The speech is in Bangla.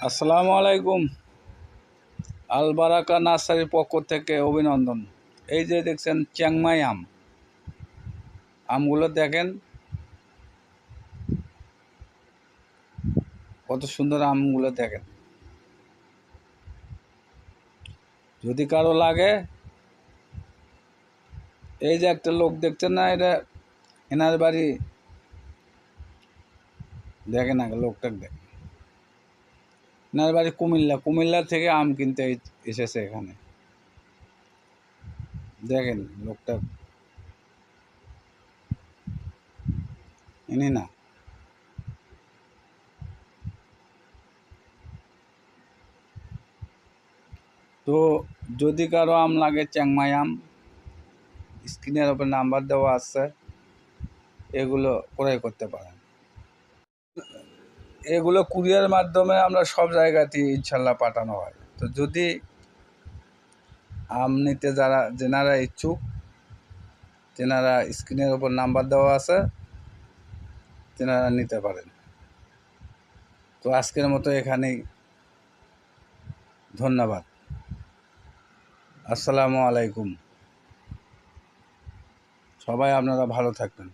আসসালামু আলাইকুম। আলবারাকা নার্সারির পক্ষ থেকে অভিনন্দন। এই যে দেখছেন চিংমাই আমগুলো দেখেন কত সুন্দর আমগুলো দেখেন। যদি কারো লাগে, এই যে একটা লোক দেখছেন না, এটা এনার বাড়ি, দেখেন আগে লোকটাকে দেখেন। এনার বাড়ি কুমিল্লা থেকে আম কিনতে এসেছে এখানে। দেখেন লোকটা, ইনি না। তো যদি কারো আম লাগে, চিংমাই আম, স্ক্রিনের ওপর নাম্বার দেওয়া আছে, এগুলো ক্রয় করতে পারেন। এগুলো কুরিয়ার মাধ্যমে আমরা সব জায়গাতেই ইনশাল্লাহ পাঠানো হয়। তো যদি আম নিতে যেনারা ইচ্ছুক, তেনারা স্ক্রিনের ওপর নাম্বার দেওয়া আছে, তেনারা নিতে পারেন। তো আজকের মতো এখানেই, ধন্যবাদ। আসসালামু আলাইকুম। সবাই আপনারা ভালো থাকবেন।